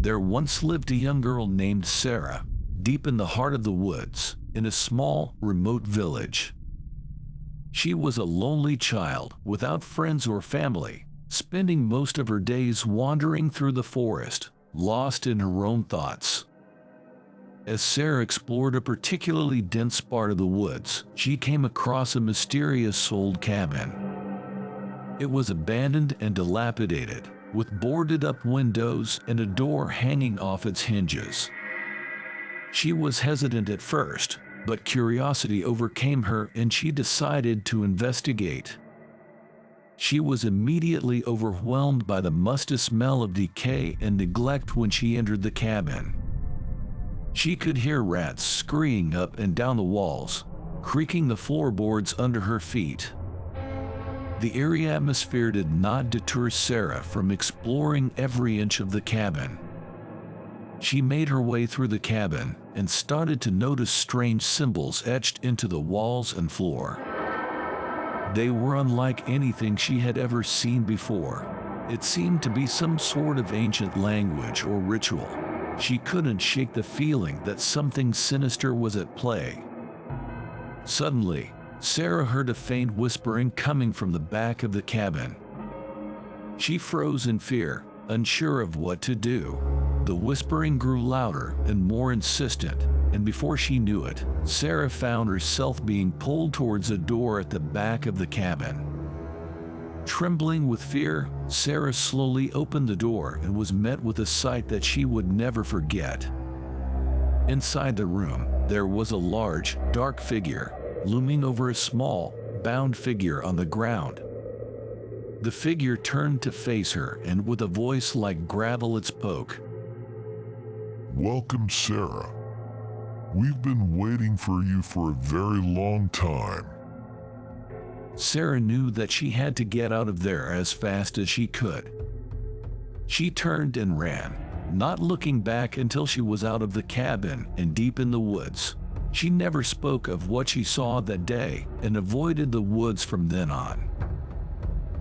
There once lived a young girl named Sarah, deep in the heart of the woods, in a small, remote village. She was a lonely child, without friends or family, spending most of her days wandering through the forest, lost in her own thoughts. As Sarah explored a particularly dense part of the woods, she came across a mysterious old cabin. It was abandoned and dilapidated, with boarded-up windows and a door hanging off its hinges. She was hesitant at first, but curiosity overcame her and she decided to investigate. She was immediately overwhelmed by the musty smell of decay and neglect when she entered the cabin. She could hear rats scurrying up and down the walls, creaking the floorboards under her feet. The eerie atmosphere did not deter Sarah from exploring every inch of the cabin. She made her way through the cabin and started to notice strange symbols etched into the walls and floor. They were unlike anything she had ever seen before. It seemed to be some sort of ancient language or ritual. She couldn't shake the feeling that something sinister was at play. Suddenly, Sarah heard a faint whispering coming from the back of the cabin. She froze in fear, unsure of what to do. The whispering grew louder and more insistent, and before she knew it, Sarah found herself being pulled towards a door at the back of the cabin. Trembling with fear, Sarah slowly opened the door and was met with a sight that she would never forget. Inside the room, there was a large, dark figure, looming over a small, bound figure on the ground. The figure turned to face her, and with a voice like gravel it spoke. "Welcome, Sarah. We've been waiting for you for a very long time." Sarah knew that she had to get out of there as fast as she could. She turned and ran, not looking back until she was out of the cabin and deep in the woods. She never spoke of what she saw that day and avoided the woods from then on.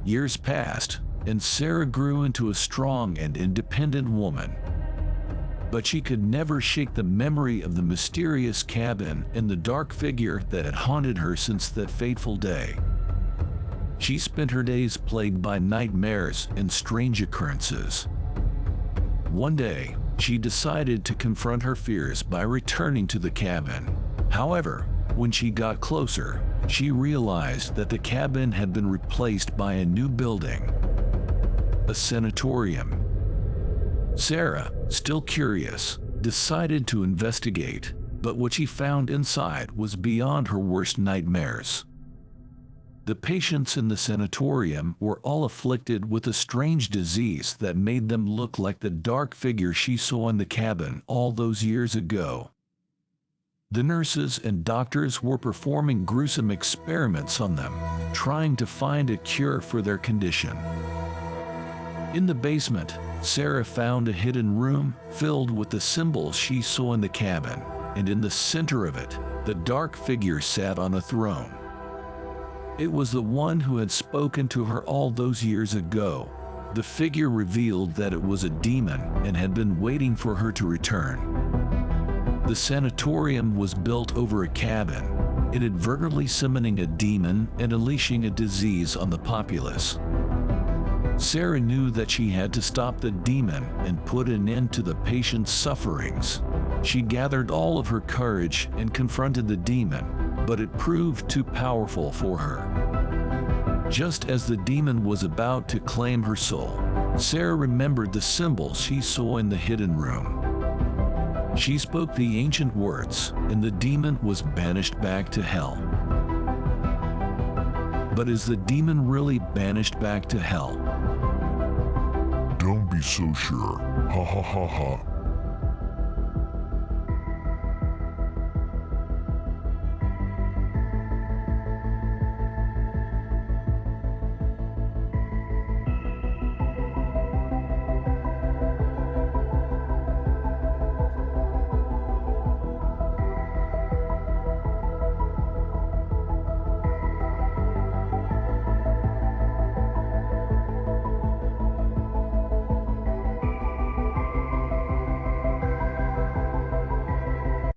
Years passed, and Sarah grew into a strong and independent woman. But she could never shake the memory of the mysterious cabin and the dark figure that had haunted her since that fateful day. She spent her days plagued by nightmares and strange occurrences. One day, she decided to confront her fears by returning to the cabin. However, when she got closer, she realized that the cabin had been replaced by a new building, a sanatorium. Sarah, still curious, decided to investigate, but what she found inside was beyond her worst nightmares. The patients in the sanatorium were all afflicted with a strange disease that made them look like the dark figure she saw in the cabin all those years ago. The nurses and doctors were performing gruesome experiments on them, trying to find a cure for their condition. In the basement, Sarah found a hidden room filled with the symbols she saw in the cabin, and in the center of it, the dark figure sat on a throne. It was the one who had spoken to her all those years ago. The figure revealed that it was a demon and had been waiting for her to return. The sanatorium was built over a cabin, inadvertently summoning a demon and unleashing a disease on the populace. Sarah knew that she had to stop the demon and put an end to the patient's sufferings. She gathered all of her courage and confronted the demon, but it proved too powerful for her. Just as the demon was about to claim her soul, Sarah remembered the symbols she saw in the hidden room. She spoke the ancient words, and the demon was banished back to hell. But is the demon really banished back to hell? Don't be so sure. Ha ha ha ha.